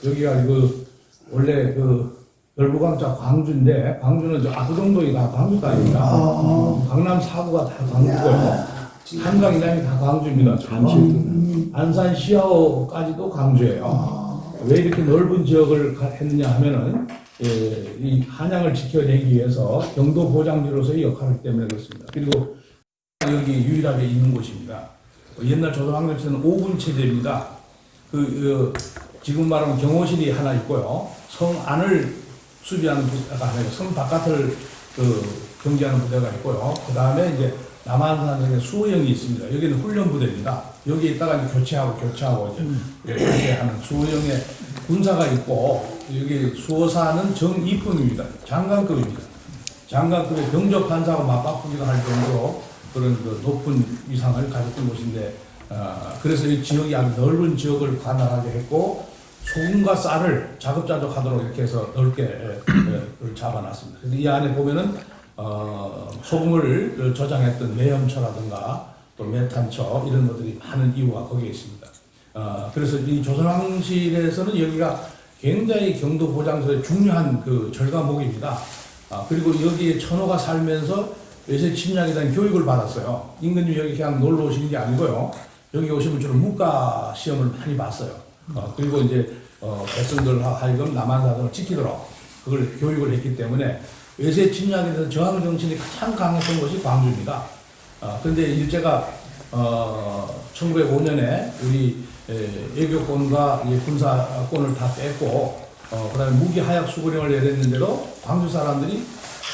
여기가 원래 열부광자 광주인데, 광주는 저 압구정동이 다 광주 땅입니다. 강남 4구가 다 광주고요. 한강 이남이 다 광주입니다. 안산 시아호까지도 광주예요. 왜 이렇게 넓은 지역을 했느냐 하면은, 이 한양을 지켜내기 위해서 경도 보장지로서의 역할 때문에 그렇습니다. 그리고 여기 유일하게 있는 곳입니다. 옛날 조선왕조체는 5군 체제입니다. 지금 말하면 경호실이 하나 있고요. 성 안을 수비하는 부대가 하나 있고, 성 바깥을 경계하는 부대가 있고요. 그 다음에 이제 남한산성에 수호영이 있습니다. 여기는 훈련부대입니다. 여기에 있다가 이제 교체하고 이제 교체하는 수호영에 군사가 있고, 여기 수호사는 정이품입니다. 장관급입니다. 장관급의 병적 판사하고 맞바꾸기도 할 정도로 그런 높은 위상을 가졌던 곳인데, 그래서 이 지역이 아주 넓은 지역을 관할하게 했고, 소금과 쌀을 자급자족하도록 이렇게 해서 넓게 잡아놨습니다. 그래서 이 안에 보면은 소금을 저장했던 매염처라든가 또 메탄처 이런 것들이 많은 이유가 거기에 있습니다. 그래서 이 조선왕실에서는 여기가 굉장히 경도 보장소의 중요한 절과목입니다. 그리고 여기에 천호가 살면서 외세 침략에 대한 교육을 받았어요. 임금님이 여기 그냥 놀러 오시는 게 아니고요. 여기 오시면 주로 문과 시험을 많이 봤어요. 그리고 이제 백성들 하여금 남한사정을 지키도록 그걸 교육을 했기 때문에 외세 침략에 대해서 저항 정신이 가장 강했던 곳이 광주입니다. 그런데 일제가 1905년에 우리 애교권과 군사권을 다 뺐고, 그다음에 무기 하약 수구령을 내렸는데도 광주 사람들이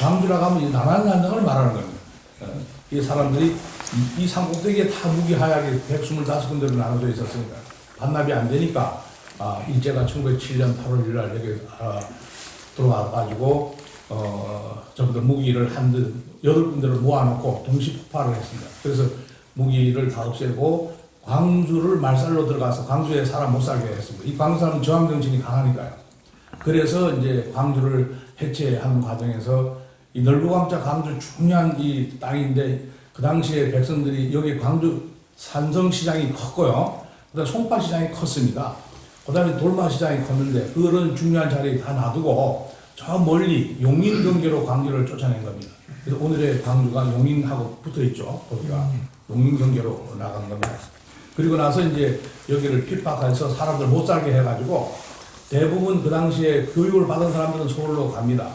광주라고 하면 남한산성을 말하는 겁니다. 이 사람들이 이 산꼭대기에 다 무기 하약이 125군데로 나눠져 있었으니까 반납이 안 되니까 일제가 1907년 8월 1일 여기 들어와가지고 전부 무기를 한 8군데를 모아놓고 동시 폭발을 했습니다. 그래서 무기를 다 없애고 광주를 말살로 들어가서 광주에 사람 못 살게 했습니다. 이 광주 사람은 저항 정신이 강하니까요. 그래서 이제 광주를 해체하는 과정에서 이 넓은광자 광주 중요한 이 땅인데, 그 당시에 백성들이 여기 광주 산성시장이 컸고요. 그 다음에 송파시장이 컸습니다. 그 다음에 돌마시장이 컸는데, 그런 중요한 자리에 다 놔두고 저 멀리 용인 경계로 광주를 쫓아낸 겁니다. 그래서 오늘의 광주가 용인하고 붙어 있죠. 거기가 용인 경계로 나간 겁니다. 그리고 나서 이제 여기를 핍박해서 사람들 못 살게 해가지고 대부분 그 당시에 교육을 받은 사람들은 서울로 갑니다.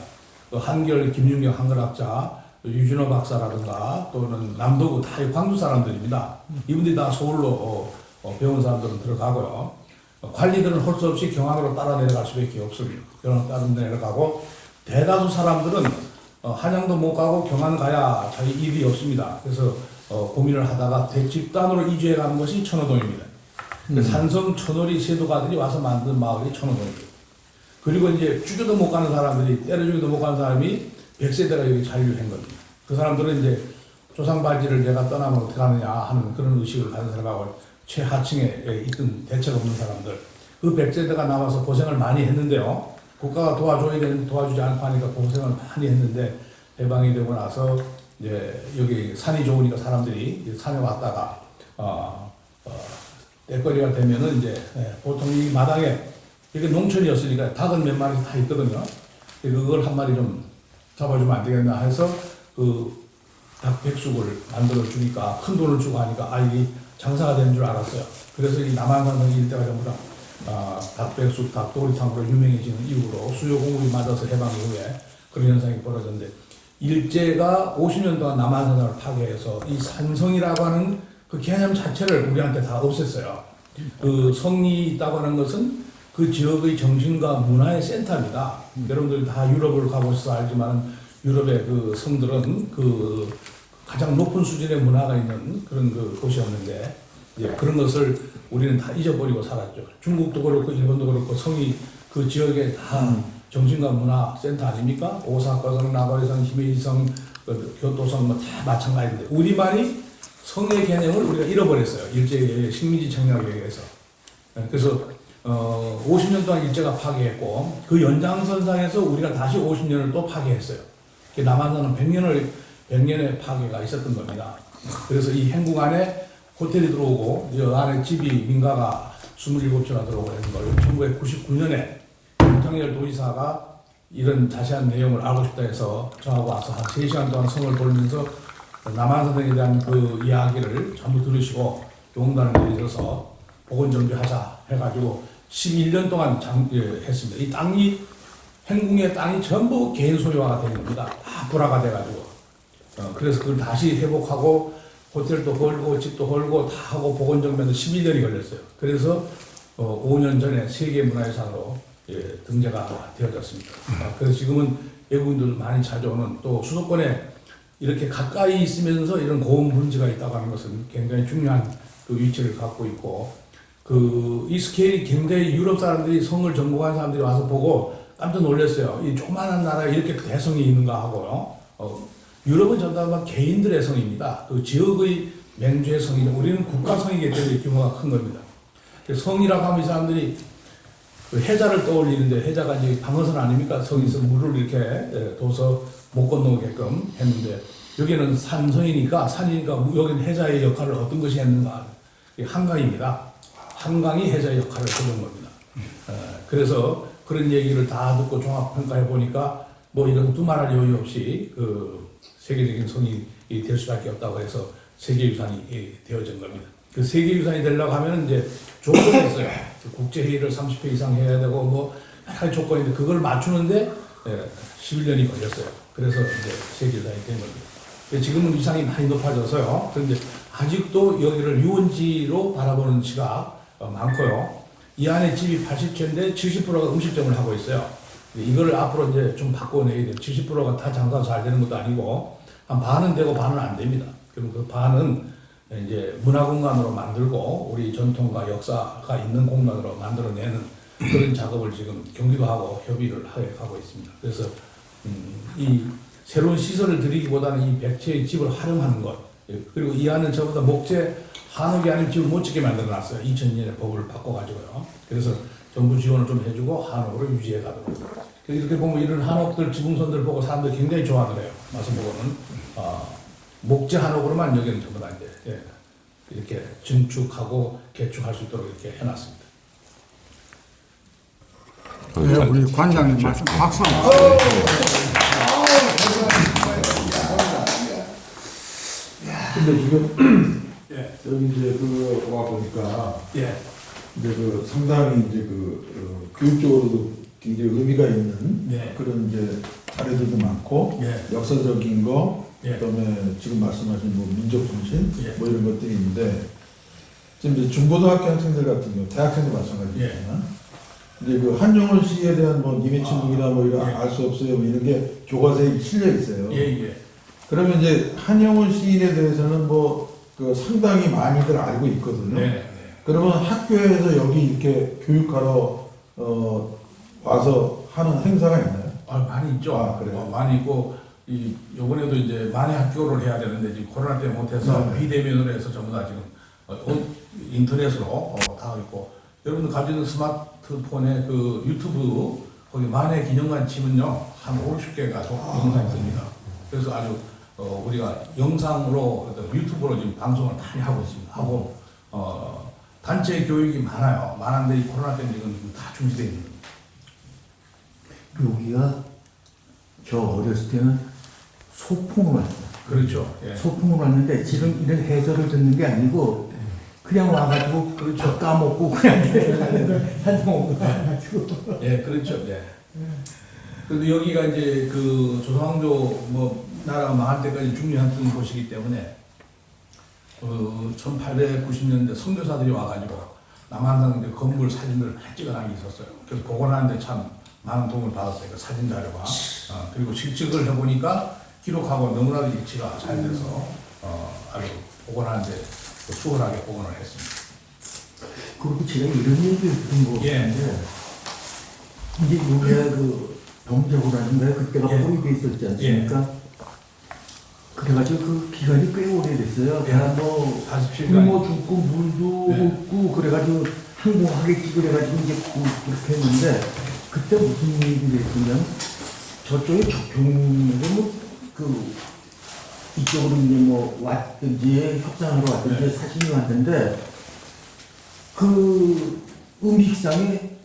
한결, 김윤경 한글학자, 유진호 박사라든가 또는 남도구 다 광주 사람들입니다. 이분들이 다 서울로 배운 사람들은 들어가고요. 관리들은 할 수 없이 경안으로 따라 내려갈 수밖에 없습니다. 경안으로 따라 내려가고, 대다수 사람들은 한양도 못 가고 경안 가야 자기 일이 없습니다. 그래서 고민을 하다가 집단으로 이주해 가는 것이 천호동입니다. 산성 천호리 세도가들이 와서 만든 마을이 천호동입니다. 그리고 이제 죽여도 못 가는 사람들이, 때려 죽여도 못 가는 사람이 100세대가 여기 잔류한 겁니다. 그 사람들은 이제 조상발지를 내가 떠나면 어떻게 하느냐 하는 그런 의식을 가진 사람하고 최하층에 있던 대책 없는 사람들, 그 100세대가 나와서 고생을 많이 했는데요. 국가가 도와줘야 되는데 도와주지 않고 하니까 고생을 많이 했는데, 해방이 되고 나서 이제 여기 산이 좋으니까 사람들이 산에 왔다가 때거리가 되면은 이제 보통 이 마당에, 이게 농촌이었으니까 닭은 몇 마리 다 있거든요. 그걸 한 마리 좀 잡아주면 안 되겠나 해서 닭 백숙을 만들어 주니까 큰 돈을 주고 하니까 이게 장사가 되는 줄 알았어요. 그래서 이 남한산성 일대가 전부 다 닭백숙, 닭도리탕으로 유명해지는 이후로 수요 공급이 맞아서 해방 이후에 그런 현상이 벌어졌는데, 일제가 50년 동안 남한산성을 파괴해서 이 산성이라고 하는 그 개념 자체를 우리한테 다 없앴어요. 그 성이 있다고 하는 것은 그 지역의 정신과 문화의 센터입니다. 여러분들 다 유럽을 가보셔서 알지만 유럽의 그 성들은 그 가장 높은 수준의 문화가 있는 그런 곳이었는데, 이제 그런 것을 우리는 다 잊어버리고 살았죠. 중국도 그렇고 일본도 그렇고 성이 그 지역에 다 정신과 문화 센터 아닙니까? 오사카성, 나고야성, 히메이성, 교토성 뭐 다 마찬가지인데, 우리만이 성의 개념을 우리가 잃어버렸어요. 일제의 식민지 청약에 의해서. 그래서 50년 동안 일제가 파괴했고, 그 연장선상에서 우리가 다시 50년을 또 파괴했어요. 남한산은 100년의 파괴가 있었던 겁니다. 그래서 이 행궁 안에 호텔이 들어오고, 이 안에 집이 민가가 27층이나 들어오고 있는 걸 1999년에 윤석열 도지사가 이런 자세한 내용을 알고 싶다 해서 저하고 와서 한 3시간 동안 성을 돌면서 남한산성에 대한 그 이야기를 전부 들으시고 용단을 내려서 보건정비하자 해가지고 11년 동안 했습니다. 이 땅이 행궁의 땅이 전부 개인 소유화가 된 겁니다. 다 불화가 돼가지고 그래서 그걸 다시 회복하고 호텔도 걸고 집도 걸고 다 하고 보건정비도 11년이 걸렸어요. 그래서 5년 전에 세계문화유산으로 등재가 되어졌습니다. 그래서 지금은 외국인들 많이 찾아오는 또 수도권에 이렇게 가까이 있으면서 이런 고운 분지가 있다고 하는 것은 굉장히 중요한 그 위치를 갖고 있고 이 스케일이 굉장히 유럽 사람들이 성을 전공한 사람들이 와서 보고 깜짝 놀랐어요. 이 조그마한 나라에 이렇게 대성이 있는가 하고요. 유럽은 전부 다 개인들의 성입니다. 그 지역의 맹주의 성이죠. 우리는 국가성이기 때문에 규모가 큰 겁니다. 성이라고 하면 이 사람들이 그 해자를 떠올리는데 해자가 이제 방어선 아닙니까? 성에서 물을 이렇게 둬서 못 건너게끔 했는데 여기는 산성이니까 산이니까 여기는 해자의 역할을 어떤 것이 했는가? 한강입니다. 한강이 해자의 역할을 해준 겁니다. 그래서 그런 얘기를 다 듣고 종합평가해 보니까 뭐 이런 두말할 여유 없이 그 세계적인 성이 될 수밖에 없다고 해서 세계유산이 되어진 겁니다. 그 세계유산이 되려고 하면 이제 조건이 있어요. 국제회의를 30회 이상 해야 되고 뭐 여러 가지 조건인데 그걸 맞추는데 11년이 걸렸어요. 그래서 이제 세계유산이 된 겁니다. 지금은 위상이 많이 높아져서요. 그런데 아직도 여기를 유원지로 바라보는 시각 많고요. 이 안에 집이 80채인데 70%가 음식점을 하고 있어요. 이걸 앞으로 이제 좀 바꿔내야 돼요. 70%가 다 장사가 잘 되는 것도 아니고 한 반은 되고 반은 안 됩니다. 그럼 그 반은 이제 문화공간으로 만들고 우리 전통과 역사가 있는 공간으로 만들어내는 그런 작업을 지금 경기도하고 협의를 하고 있습니다. 그래서 이 새로운 시설을 들이기보다는 이 백채의 집을 활용하는 것 그리고 이 안은 저보다 목재 한옥이 아닌 집을 못 짓게 만들어놨어요. 2000년에 법을 바꿔가지고요. 그래서 정부 지원을 좀 해주고 한옥으로 유지해 가도록. 이렇게 보면 이런 한옥들 지붕선들 보고 사람들이 굉장히 좋아하더래요. 마서보고는 목재 한옥으로만 여기는 전부 다 이제 이렇게 증축하고 개축할 수 있도록 이렇게 해놨습니다. 네, 우리 관장님 말씀 박수 한번. 근데 지금 예. 여기 이제 그 와 보니까 예. 이제 그 상당히 이제 그 교육적으로도 굉장히 의미가 있는 네. 그런 이제 자료들도 많고 예. 역사적인 거 예. 그다음에 지금 말씀하신 뭐 민족 중심 예. 뭐 이런 것들이 있는데 지금 이제 중고등학교 학생들 같은 경우 대학생도 마찬가지지만 이제 그 한용운 씨에 대한 뭐 님의 친구이나 뭐 이런 예. 알 수 없어요 뭐 이런 게 교과서에 실려 있어요. 예. 그러면 이제 한용운 시인에 대해서는 뭐 그 상당히 많이들 알고 있거든요. 네. 그러면 학교에서 여기 이렇게 교육하러 와서 하는 행사가 있나요? 많이 있죠. 아, 그래요? 많이 있고 요번에도 이제 만회 학교를 해야 되는데 지금 코로나 때문에 못해서 네. 비대면으로 해서 전부 다 지금 인터넷으로 다 있고 여러분들 가지고 있는 스마트폰에 그 유튜브 거기 만회 기념관 치면요 한 50개가 영상이 있습니다. 그래서 아주 우리가 영상으로 유튜브로 지금 방송을 많이 하고 있습니다. 하고 단체 교육이 많아요. 많은데 이 코로나 때문에 지금 다 중지되어 있는 겁니다. 여기가 저 어렸을 때는 소풍을 왔어요. 그렇죠. 예. 소풍을 왔는데 지금 이런 해설을 듣는 게 아니고 그냥 와가지고 그렇죠. 까먹고 그냥 한동안 와가지고. 예, 그렇죠. 예. 그래도 여기가 이제 그 조선왕조 뭐 나라가 망할 때까지 중요했던 곳이기 때문에 1890년대 선교사들이 와가지고 남한산 이제 건물 사진들을 많이 찍어놓은 게 있었어요. 그래서 복원하는데 참 많은 도움을 받았어요. 그 사진 자료가. 그리고 실측을 해보니까 기록하고 너무나도 일치가 잘 돼서 아주 복원하는데 수월하게 복원을 했습니다. 그리고 제가 이런 얘기를 들은 거 예. 같은데 이제 여기가 그 병자호라는가 그때가 예. 포위돼 있었지 않습니까? 그래가지고 그 기간이 꽤 오래됐어요. 예. 그냥 뭐 47년. 굶어 죽고 물도 예. 없고 그래가지고 항공하겠지 그래가지고 이제 그렇게 했는데 그때 무슨 얘기를 했냐면 저쪽에 적용으로 뭐그 이쪽으로 이제 뭐 왔든지 협상하러 왔든지 네. 사진이 왔는데 그 음식상에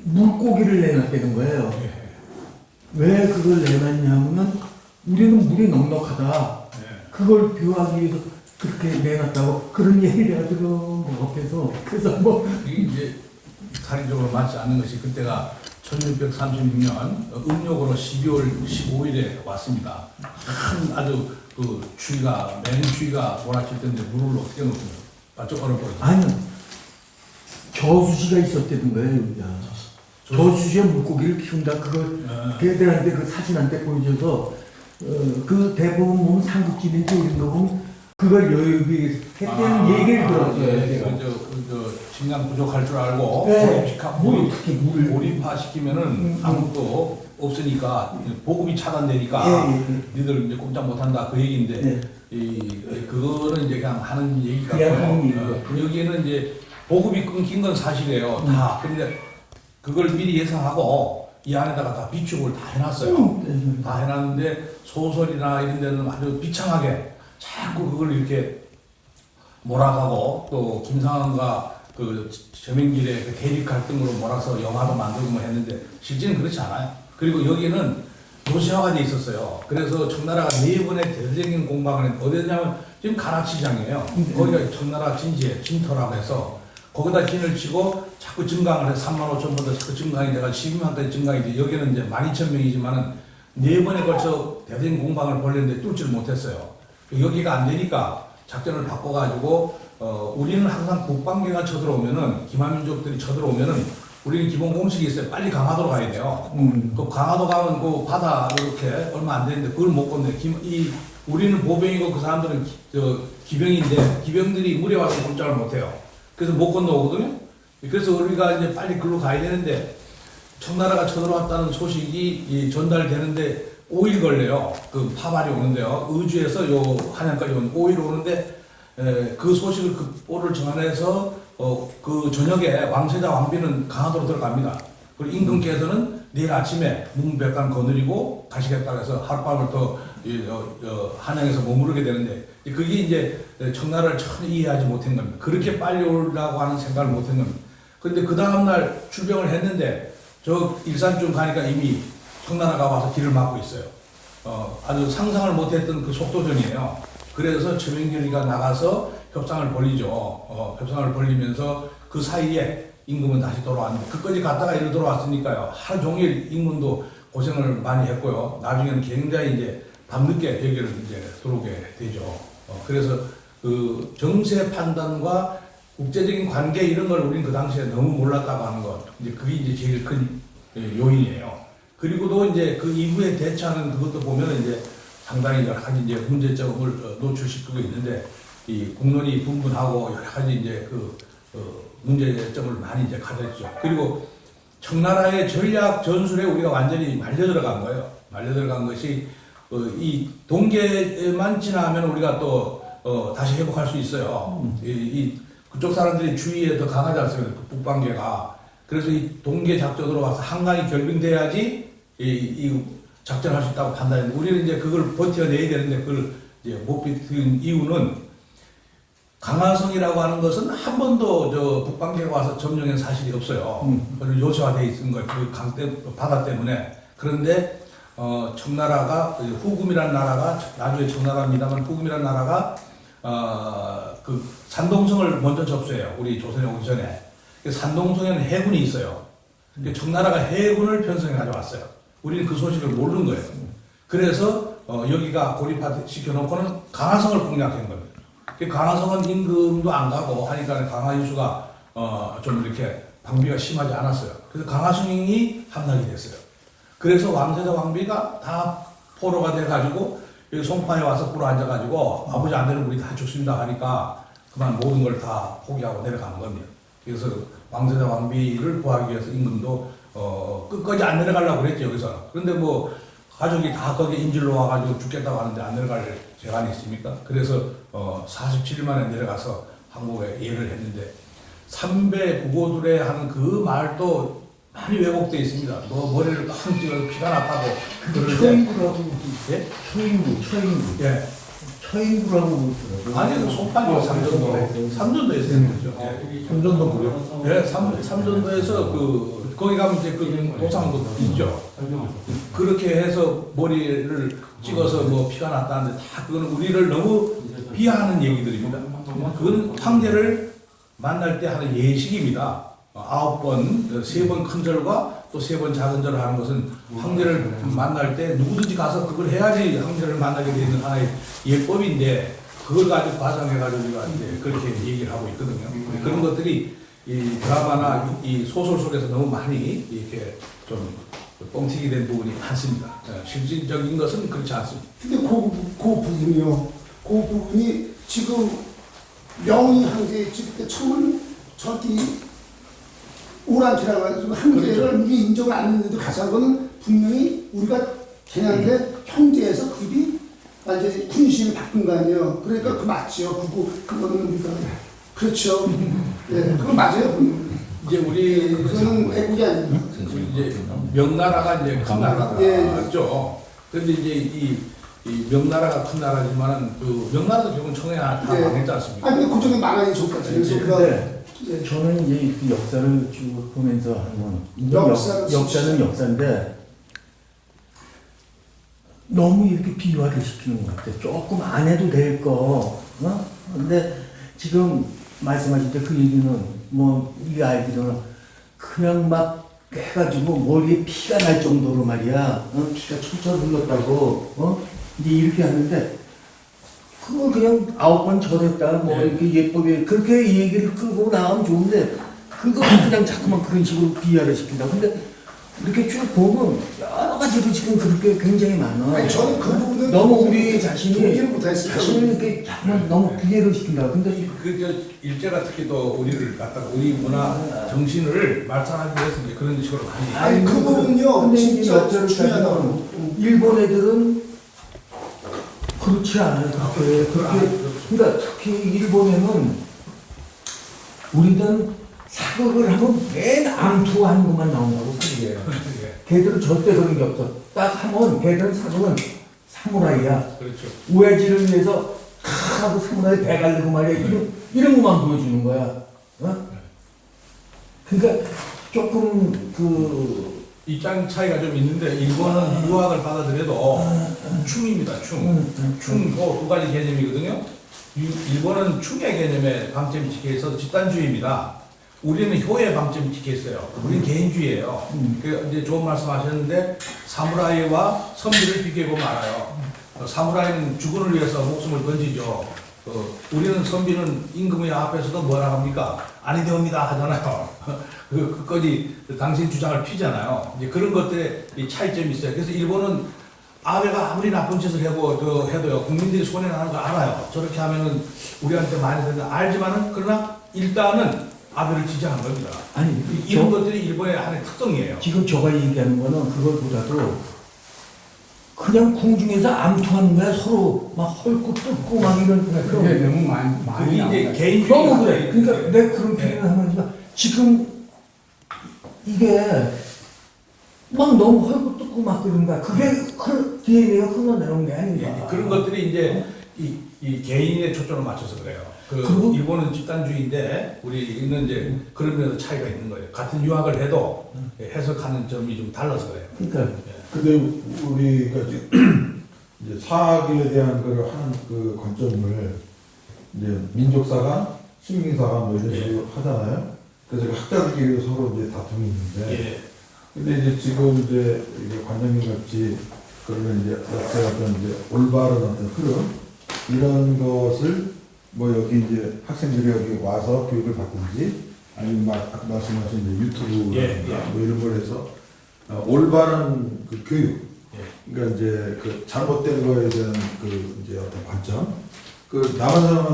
물고기를 내놨다는 거예요. 예. 왜 그걸 내놨냐면 우리는 물이 넉넉하다. 예. 그걸 비유하기 위해서 그렇게 내놨다고 그런 얘기를 내가 들은 것 같아서 그래서 뭐 이게 이제 사실적으로 맞지 않는 것이 그때가 1636년 음력으로 12월 15일에 왔습니다. 큰 아주 그 추위가 맹추위가 몰아칠 텐데 물을 어떻게 넣습니까? 좀 어렵거든요. 아니 저수지가 있었다는 거예요 여기가. 저수지에 물고기를 키운다 그걸 걔들한테 그 사진한테 보여줘서 그 대부분 보면 삼국지인지 이런 거 보면 그걸 여기 했다는 얘기를 들었어요. 예, 제가. 식량 부족할 줄 알고 네. 특히 물을 고립화시키면은 아무것도 없으니까 보급이 차단되니까 니들 이제 꼼짝 못한다 그 얘기인데 네. 그거는 이제 그냥 하는 얘기 그냥 하는 같고요. 여기에는 이제 보급이 끊긴 건 사실이에요. 다. 근데 그걸 미리 예상하고 이 안에다가 다 비축을 다 해놨어요. 다 해놨는데 소설이나 이런 데는 아주 비창하게 자꾸 그걸 이렇게 몰아가고 또 김상환과 그 저명길의 그 대립 갈등으로 몰아서 영화도 만들고 뭐 했는데 실제는 그렇지 않아요. 그리고 여기는 도시화가 돼 있었어요. 그래서 청나라가 4번의 대대적인 공방을 했는데 어디냐면 지금 가락시장이에요. 거기가 청나라 진지에 진터라고 해서 거기다 진을 치고 자꾸 증강을 해서 35,000보다 자꾸 증강이 돼가 12만까지 증강이 돼. 여기는 이제 12,000명이지만은 4번에 걸쳐 대대적인 공방을 벌였는데 뚫지를 못했어요. 여기가 안 되니까 작전을 바꿔가지고 우리는 항상 북방계가 쳐들어오면은 기마민족들이 쳐들어오면은 우리는 기본 공식이 있어요. 빨리 강화도로 가야 돼요. 그 강화도 가면 그 바다 이렇게 얼마 안 되는데 그걸 못 건네. 우리는 보병이고 그 사람들은 기병인데 기병들이 물에 와서 꼼짝을 못 해요. 그래서 못 건너오거든요. 그래서 우리가 이제 빨리 글로 가야 되는데 청나라가 쳐들어왔다는 소식이 전달되는데 5일 걸려요. 그 파발이 오는데요. 의주에서 요 한양까지 오는 5일 오는데 그 소식을 그 볼을 전해서 그 저녁에 왕세자 왕비는 강화도로 들어갑니다. 그리고 임금께서는 내일 아침에 문백관 거느리고 가시겠다고 해서 하룻밤을 더 한양에서 머무르게 되는데 그게 이제 청나라를 전혀 이해하지 못한 겁니다. 그렇게 빨리 오려고 하는 생각을 못한 겁니다. 그런데 그 다음날 출병을 했는데 저 일산쯤 가니까 이미 청나라가 와서 길을 막고 있어요. 아주 상상을 못했던 그 속도전이에요. 그래서 최명길이가 나가서 협상을 벌리죠. 협상을 벌리면서 그 사이에 임금은 다시 돌아왔는데 끝까지 갔다가 이리 돌아왔으니까요. 하루 종일 임금도 고생을 많이 했고요. 나중에는 굉장히 이제 밤늦게 여기를 이제 들어오게 되죠. 그래서 그 정세 판단과 국제적인 관계 이런 걸 우리는 그 당시에 너무 몰랐다고 하는 것. 이제 그게 이제 제일 큰 요인이에요. 그리고도 이제 그 이후에 대처하는 그것도 보면 이제 상당히 여러 가지 이제 문제점을 노출시키고 있는데 이 국론이 분분하고 여러 가지 이제 그 문제점을 많이 이제 가졌죠. 그리고 청나라의 전략 전술에 우리가 완전히 말려 들어간 거예요. 말려 들어간 것이 이 동계만 지나면 우리가 또 다시 회복할 수 있어요. 그쪽 사람들이 주위에 더 강하지 않습니까? 북방계가. 그래서 이 동계 작전으로 와서 한강이 결빙돼야지 이 작전할 수 있다고 판단했는데 우리는 이제 그걸 버텨내야 되는데 그걸 이제 못 버틴 이유는 강화성이라고 하는 것은 한 번도 저 북방계가 와서 점령한 사실이 없어요. 그리고 요새화되어 있는 것, 그 바다 때문에. 그런데 청나라가 후금이라는 나라가 나중에 청나라입니다만 후금이라는 나라가 그 산동성을 먼저 접수해요. 우리 조선에 오기 전에. 산동성에는 해군이 있어요. 청나라가 해군을 편성해 가져왔어요. 우리는 그 소식을 모르는 거예요. 그래서 여기가 고립시켜 놓고는 강화성을 공략한 겁니다. 강화성은 임금도 안 가고 하니까 강화인수가 좀 이렇게 방비가 심하지 않았어요. 그래서 강화성이 함락이 됐어요. 그래서 왕세자 왕비가 다 포로가 돼가지고 여기 송파에 와서 꿇어 앉아가지고 아버지 안 되는 우리 다 죽습니다 하니까 그만 모든 걸 다 포기하고 내려가는 겁니다. 그래서 왕세자 왕비를 구하기 위해서 임금도 끝까지 안 내려가려고 그랬죠 여기서. 그런데 뭐 가족이 다 거기 인질로 와가지고 죽겠다고 하는데 안 내려갈 재간이 있습니까? 그래서 47일 만에 내려가서 한국에 예를 했는데 삼배 국오들에 하는 그 말도 많이 왜곡되어 있습니다. 뭐 머리를 쾅 찍어서 피가 났다고. 초인구라고. 예? 초인구. 예. 서인구라고 그러더라고요. 아니 그 송파구 삼전도에서 된 거죠. 삼전도 그래요? 네, 삼전도에서 거기 가면 이제 그 도상도 있죠. 그렇게 해서 머리를 찍어서 뭐 피가 났다는데 다 그거는 우리를 너무 비하하는 얘기들입니다. 그건 황제를 만날 때 하는 예식입니다. 9번, 3번 큰 절과 또 3번 작은 절을 하는 것은 황제를 만날 때 누구든지 가서 그걸 해야지 황제를 만나게 되는 하나의 예법인데 그걸 가지고 과장해가지고 우리가 이제 그렇게 얘기를 하고 있거든요. 그런 것들이 이 드라마나 이 소설 속에서 너무 많이 이렇게 좀 뻥튀기 된 부분이 많습니다. 실질적인 것은 그렇지 않습니다. 근데 부분이요. 그 부분이 지금 명의 황제 찍을 때 처음은 저기 오란티라고 해가지고 황제를 그렇죠. 우리 인정을 안 했는데 가서 한 거는 분명히 우리가 걔네한테 형제에서 급이 완전히 군신을 바꾼 거 아니에요. 그러니까 그 맞죠. 그거는 우리가 그렇죠. 네, 그건 맞아요. 이제 우리 그거는 애국이 아니에요. 이제 명나라가 이제 큰 나라죠. 그런데 이제 이 명나라가 큰 나라지만은 그 명나라도 결국 청해 다 네. 망했지 않습니까? 아니 근데 고종이 망하기 전까지 그래서 우리가 근데 네. 저는 이제 그 역사를 쭉 보면서 하는 역사를 역사는 역사인데 너무 이렇게 비화를 시키는 것 같아요. 조금 안 해도 될 거. 근데 지금 말씀하실 때 그 얘기는 뭐 우리가 알기로는 그냥 막 해가지고 머리에 피가 날 정도로 말이야. 피가 철철 흘렀다고. 이제 이렇게 하는데 그걸 그냥 9번 절했다 뭐 네. 이렇게 예쁘게 그렇게 얘기를 끌고 나가면 좋은데 그거 그냥 자꾸만 그런 식으로 비하를 시킨다. 근데 이렇게 쭉 보면 여러 가지로 지금 그렇게 굉장히 많아. 아니 저는 그 부분은 너무 우리 자신이 동의를 못했어요. 자신을 이렇게 자꾸만 너무 비하를 시킨다. 근데 그저 일제가 특히 또 우리를 갖다가 우리 문화 정신을 말살하기 위해서 이제 그런 식으로 많이 아니 그 부분은요 근데 이제 진짜 역사를 중요하다고. 따지면 일본 애들은 그렇지 않아요. 그렇게 그러니까 특히 일본에는 우리는 사극을 하면 맨 암투하는 것만 나온다고 사극이에요. 걔들은 절대 그런 게 없어. 딱 하면 걔들은 사극은 사무라이야. 그렇죠. 우회지를 위해서 하고 사무라이 배 갈리고 말이야. 이런 것만 보여주는 거야. 그러니까 조금 입장 차이가 좀 있는데 일본은 유학을 받아들여도 충입니다. 충. 두 가지 개념이거든요. 일본은 충의 개념에 방점이 찍혀 있어서 집단주의입니다. 우리는 효의 방점이 찍혀 있어요. 우리는 개인주의예요. 그 이제 좋은 말씀하셨는데 사무라이와 선비를 비교해 보면 알아요. 사무라이는 주군을 위해서 목숨을 던지죠. 우리는 선비는 임금의 앞에서도 뭐라 합니까? 아니 되옵니다 하잖아요. 끝까지 당신 주장을 피잖아요. 이제 그런 것들에 이 차이점이 있어요. 그래서 일본은 아베가 아무리 나쁜 짓을 해도요 국민들이 손해 나는 거 알아요. 저렇게 하면은 우리한테 많이 된다 알지만은 그러나 일단은 아베를 지지하는 겁니다. 아니 이런 것들이 일본의 하나의 특성이에요. 지금 저가 얘기하는 거는 그것보다도 그냥 궁중에서 암투하는 거야. 서로 막 헐고 뜯고 막 이런 그게 너무 많이 그게 이제 나온다. 개인주의 너무 그래. 그러니까 내 그런 표현을 하면 지금 이게 막 너무 헐고 뜯고 막 그런 거야. 그게 DNA가 흘러내려온 게 아닌가. 그런 것들이 이제 이 개인의 초점을 맞춰서 그래요. 그리고- 일본은 집단주의인데 우리는 이제 그런 면에서 차이가 있는 거예요. 같은 유학을 해도 해석하는 점이 좀 달라서 그래요. 그러니까 근데 우리가 이제 사학에 대한 그 하는 그 관점을 이제 민족사관, 시민사관 뭐 이런 식으로 하잖아요. 그래서 학자들끼리 서로 이제 다툼이 있는데, 예. 근데 이제 지금 이제 이게 관장님 같이 그러면 이제 역사 어떤 이제 올바른 어떤 흐름 이런 것을 뭐 여기 이제 학생들이 여기 와서 교육을 받든지 아니면 아까 말씀하신 이제 유튜브나 예, 예. 뭐 이런 걸 해서 올바른 그 교육, 예. 그러니까 이제 그 잘못된 거에 대한 그 이제 어떤 관점, 그 남한 사람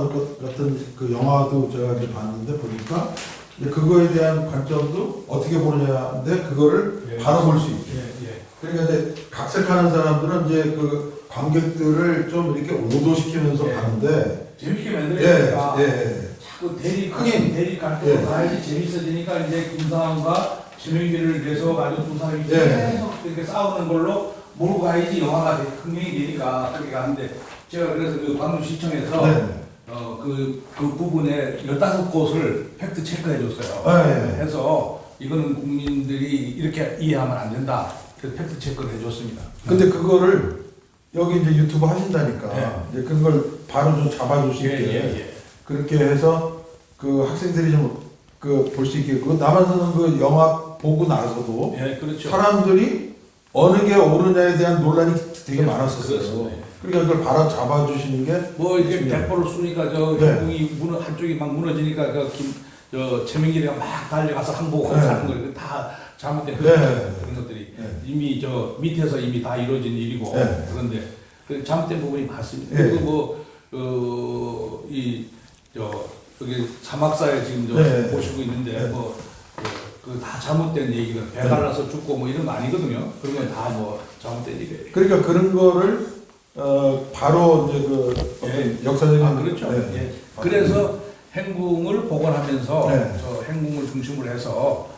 같은 그 영화도 제가 이제 봤는데 보니까 이제 그거에 대한 관점도 어떻게 보느냐인데 그거를 예. 바로 볼 수 있게. 예. 그러니까 이제 각색하는 사람들은 이제 그 관객들을 좀 이렇게 오도시키면서 예. 가는데, 재밌게 예, 만들어니까 예. 자꾸 대립 예. 갈등으로 가야지 재밌어지니까 이제 김상환과 지명기를 내서 가지고 두 사람이 예. 계속 이렇게 싸우는 걸로 몰고 가야지 영화가 흥행이 되니까 그렇게 가는데 제가 그래서 그 광주시청에서 네. 그 부분에 15곳을 팩트 체크해 줬어요. 네. 해서 이거는 국민들이 이렇게 이해하면 안 된다. 그래서 팩트 체크를 해줬습니다. 근데 그거를 여기 이제 유튜브 하신다니까 네. 이제 그걸 바로 좀 잡아줄 수 있게 그렇게 해서 그 학생들이 좀 그 볼 수 있게 그 남한서는 그 영화 보고 나서도 예, 그렇죠. 사람들이 어느 게 옳으냐에 대한 논란이 되게 네, 많았었어요. 그렇습니다. 그러니까 그걸 바로 잡아주시는 게 뭐 이게 좋습니다. 백보를 쏘니까 저 네. 행궁이 한쪽이 막 무너지니까 저 최민길이가 막 달려가서 항복하고 네. 하는 거 다 잘못된 네. 그런 것들이 네. 이미 저 밑에서 이미 다 이루어진 일이고 네. 그런데 그 잘못된 부분이 많습니다. 네. 그리고 여기 사막사에 지금 저 네. 보시고 있는데 네. 그 다 잘못된 얘기가 배 갈라서 죽고 뭐 이런 거 아니거든요. 그런 건 다 뭐 잘못된 얘기예요. 그러니까 그런 거를 바로 이제 그 어떤 역사적인 그렇죠. 네. 예. 그래서 행궁을 복원하면서 네. 저 행궁을 중심으로 해서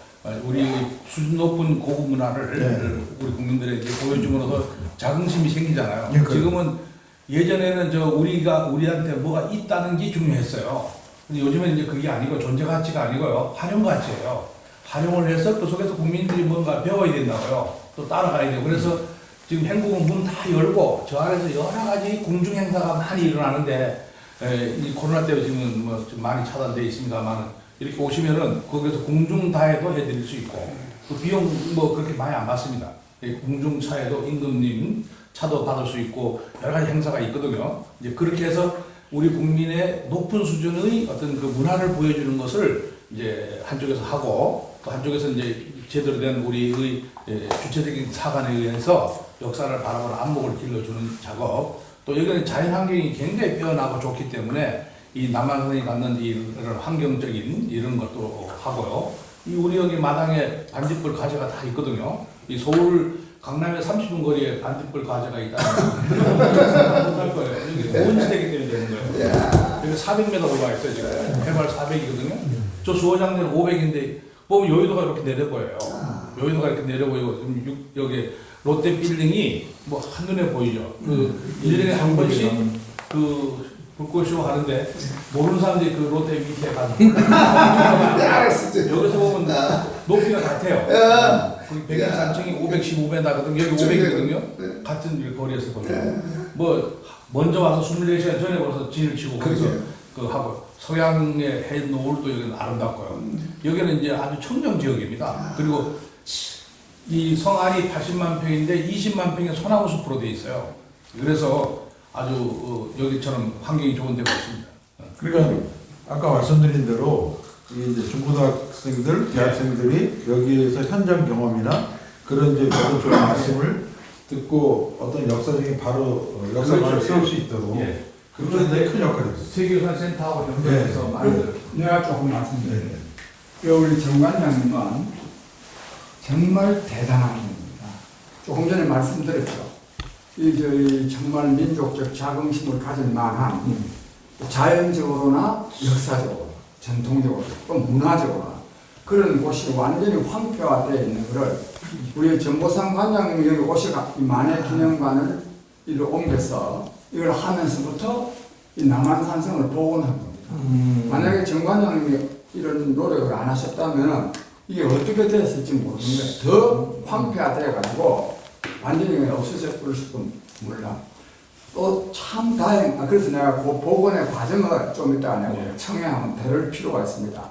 우리 수준 높은 고급 문화를 네. 우리 국민들에게 보여줌으로써 자긍심이 생기잖아요. 네, 그래요. 지금은 예전에는 우리한테 뭐가 있다는 게 중요했어요. 근데 요즘에는 이제 그게 아니고 존재 가치가 아니고요. 활용 가치예요. 활용을 해서 그 속에서 국민들이 뭔가 배워야 된다고요. 또 따라가야 되고. 그래서 지금 행궁은 문 다 열고 저 안에서 여러 가지 공중 행사가 많이 일어나는데 이 코로나 때문에 지금 뭐 좀 많이 차단되어 있습니다만 이렇게 오시면은 거기서 공중 다해도 해드릴 수 있고 그 비용 뭐 그렇게 많이 안 받습니다. 공중 차에도 임금님 차도 받을 수 있고 여러 가지 행사가 있거든요. 이제 그렇게 해서 우리 국민의 높은 수준의 어떤 그 문화를 보여주는 것을 이제 한쪽에서 하고 또 한쪽에서 이제 제대로 된 우리의 주체적인 사관에 의해서 역사를 바라보는 안목을 길러주는 작업. 또 여기는 자연 환경이 굉장히 빼어나고 좋기 때문에 이 남한산이 갖는 이런 환경적인 이런 것도 하고요. 이 우리 여기 마당에 반딧불 가재가 다 있거든요. 이 서울 강남에 30분 거리에 반딧불 가재가 있다. 못할 거예요. 여기 온지대기 때문에 되는 거예요. 여기 400m 올라와 있어요 지금. 해발 400이거든요. 저 주어장내는 500인데 보면 여의도가 이렇게 내려 보여요. 여의도가 이렇게 내려 보이고 여기 롯데 빌딩이 뭐 한눈에 보이죠. 그 1년에 한 번씩 그 불꽃쇼 하는데 모르는 사람들이 그 롯데 밑에 가서 여기서 보면 높이가 같아요. 그 백인 산청이 515m 나거든요. 여기 500이거든요. 같은 거리에서 보면 뭐 먼저 와서 24시간 전에 벌써 진을 치고 거기서 그 하고 서양의 해 노을도 여기는 아름답고요. 여기는 이제 아주 청정 지역입니다. 그리고 이 성안이 80만 평인데 20만 평의 소나무 숲으로 되어 있어요. 그래서 아주 여기처럼 환경이 좋은 데가 있습니다. 그러니까 아까 말씀드린 대로 이제 중고등학생들, 대학생들이 여기에서 현장 경험이나 그런 이제 그런 좋은 말씀을 듣고 어떤 역사적인 바로 역사관을 세울 수 있도록 예. 그것도 되게 큰 역할이 있어요. 세계유산센터하고 연결해서 많은 내가 조금 말씀드릴게요. 우리 정관장님은 정말 대단한 분입니다. 조금 전에 말씀드렸죠. 저희 정말 민족적 자긍심을 가질 만한 자연적으로나 역사적으로, 전통적으로, 또 문화적으로 그런 곳이 완전히 황폐화되어 있는 것을 우리 정보상 관장님이 여기 오셔가 만해 기념관을 이를 옮겨서 이걸 하면서부터 이 남한산성을 복원한 겁니다. 만약에 정 관장님이 이런 노력을 안 하셨다면 이게 어떻게 됐을지 모르는 거예요. 더 황폐화되어가지고 완전히 없어져 버릴지도 몰라. 또 참 그래서 내가 그 복원의 과정을 좀 이따 내가 청해하면 들을 필요가 있습니다.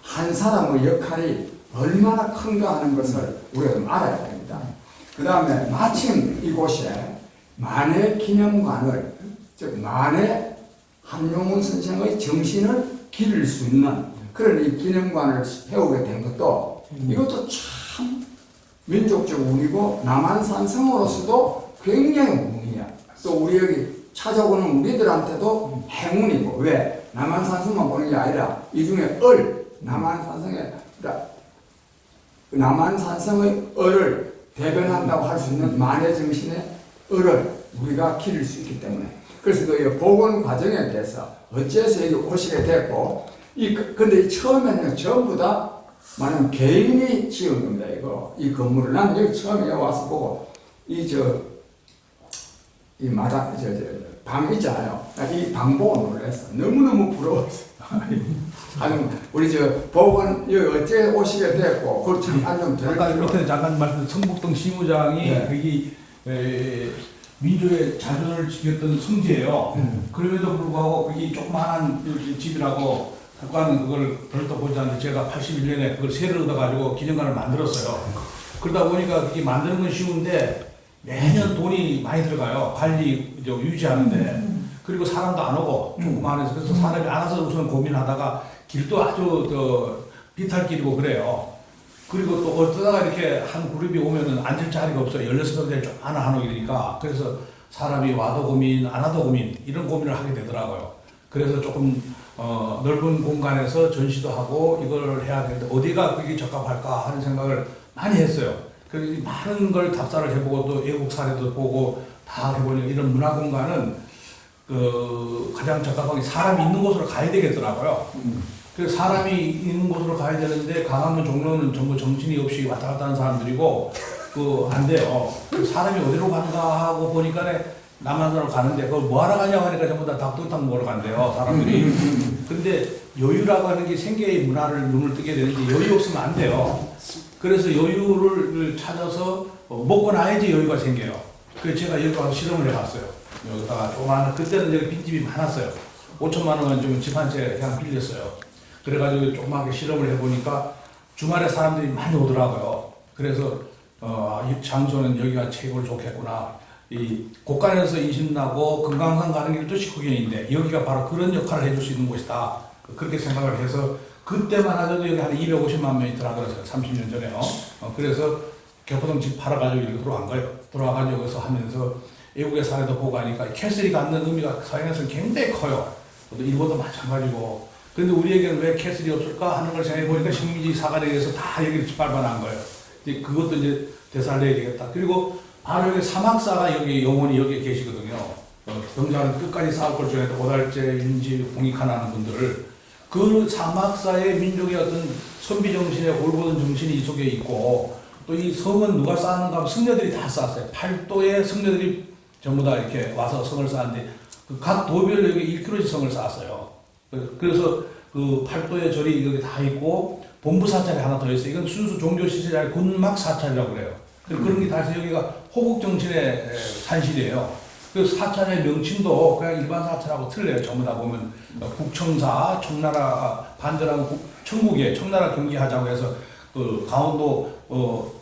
한 사람의 역할이 얼마나 큰가 하는 것을 우리가 좀 알아야 됩니다. 그 다음에 마침 이곳에 만해 기념관을, 즉 만해 한용운 선생의 정신을 기릴 수 있는 그런 이 기념관을 세우게 된 것도 이것도 참 민족적 운이고 남한산성으로서도 굉장히 운이야. 또 우리 여기 찾아오는 우리들한테도 행운이고. 왜? 남한산성만 보는 게 아니라 이 중에 남한산성의 을을 대변한다고 할 수 있는 만해정신의 을을 우리가 기를 수 있기 때문에. 그래서 그 복원 과정에 대해서 어째서 여기 오시게 됐고, 근데 처음에는 전부 다 많은 개인이 지은 겁니다, 이거. 이 건물을. 난 여기 처음에 와서 보고, 이 마당, 방 있잖아요. 이 방 보고 놀랐어. 너무너무 부러웠어. 아니, 우리 저 복은 여기 어째 오시게 됐고, 그 잠깐 좀 아까 들을게요. 밑에 잠깐 말씀 성북동 시무장이 네. 거기 민족의 자존을 지켰던 성지예요. 그럼에도 불구하고 거기 조그마한 이렇게 집이라고 국가는 그걸 별도 보지 않는데 제가 81년에 그걸 세를 얻어가지고 기념관을 만들었어요. 그러다 보니까 그게 만드는 건 쉬운데 매년 돈이 많이 들어가요. 관리 유지하는데. 그리고 사람도 안 오고 조그마해서 그래서 사람이 안 와서 우선 고민하다가 길도 아주 비탈길이고 그래요. 그리고 또 어쩌다가 이렇게 한 그룹이 오면은 앉을 자리가 없어요. 16명들 좀 하나 이러니까. 그래서 사람이 와도 고민, 안 와도 고민, 이런 고민을 하게 되더라고요. 그래서 조금, 넓은 공간에서 전시도 하고 이걸 해야 되는데 어디가 그게 적합할까 하는 생각을 많이 했어요. 그래서 많은 걸 답사를 해보고 또 외국 사례도 보고 다 해보니 이런 문화 공간은 가장 적합한 게 사람이 있는 곳으로 가야 되겠더라고요. 그래서 사람이 있는 곳으로 가야 되는데 강화문 종로는 전부 정신이 없이 왔다 갔다 하는 사람들이고 안 돼요. 사람이 어디로 간가 하고 보니까 남한산으로 가는데 그걸 뭐하러 가냐고 하니까 전부 다 닭도리탕 먹으러 간대요 사람들이. 근데 여유라고 하는 게 생계의 문화를 눈을 뜨게 되는데 여유 없으면 안 돼요. 그래서 여유를 찾아서 먹고 나야지 여유가 생겨요. 그래서 제가 여기 와서 실험을 해봤어요. 여기다가 조그마한 그때는 여기 빈집이 많았어요. 5천만 원 좀 집 한 채 그냥 빌렸어요. 그래가지고 조그맣게 실험을 해보니까 주말에 사람들이 많이 오더라고요. 그래서 이 장소는 여기가 최고로 좋겠구나. 이 곳간에서 인심나고 금강산 가는 길도 19견인데 여기가 바로 그런 역할을 해줄 수 있는 곳이다. 그렇게 생각을 해서 그때만 하더라도 여기 한 250만 명이 들어가더라고요. 30년 전에요. 그래서 교포동 집 팔아가지고 여기 들어간 거예요. 들어와가지고 여기서 하면서 외국의 사례도 보고 하니까 캐슬이 갖는 의미가 서양에서는 굉장히 커요. 또 일본도 마찬가지고. 그런데 우리에게는 왜 캐슬이 없을까 하는 걸 생각해 보니까 식민지 사관에 의해서 다 여기를 짓밟아난 거예요. 이제 그것도 이제 대사를 내야 되겠다. 그리고 바로 여기 사막사가 여기 영원히 여기에 계시거든요. 병자는 끝까지 싸울 걸 중에 오달재, 윤지, 공익하나는 분들을 그 사막사의 민족의 어떤 선비정신의 올곧은 정신이 이 속에 있고 또 이 성은 누가 쌓았는가 하면 승려들이 다 쌓았어요. 팔도의 승려들이 전부 다 이렇게 와서 성을 쌓았는데 각 도별 여기 1km씩 성을 쌓았어요. 그래서 그 팔도의 절이 여기 다 있고 본부 사찰이 하나 더 있어요. 이건 순수 종교 시설이 아니라 군막 사찰이라고 그래요. 그런 게 다 해서 여기가 호국 정신의 산실이에요. 그래서 사찰의 명칭도 그냥 일반 사찰하고 틀려요. 전부 다 보면 국청사, 청나라 반대라고 청국에 청나라 경기하자고 해서 그 강원도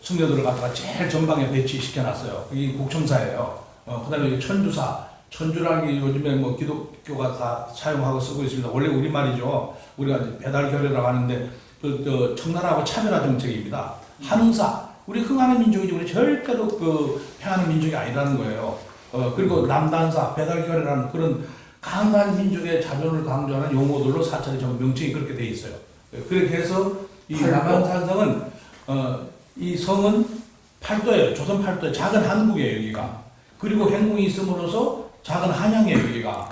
승려들을 갖다가 제일 전방에 배치시켜놨어요. 이게 국청사예요. 그다음에 천주사, 천주라는 게 요즘에 뭐 기독교가 다 사용하고 쓰고 있습니다. 원래 우리말이죠. 우리가 이제 배달결례라고 하는데 그 청나라하고 차별화 정책입니다. 한흥사, 우리 흥하는 민족이지 우리 절대로 패하는 민족이 아니라는 거예요. 그리고 남단사, 배달결례라는 그런 강한 민족의 자존을 강조하는 용어들로 사찰의 전 명칭이 그렇게 돼 있어요. 그렇게 해서 이 남한산성은 이 성은 팔도예요. 조선 팔도의 작은 한국이에요, 여기가. 그리고 행궁이 있음으로써 작은 한양이에요, 여기가.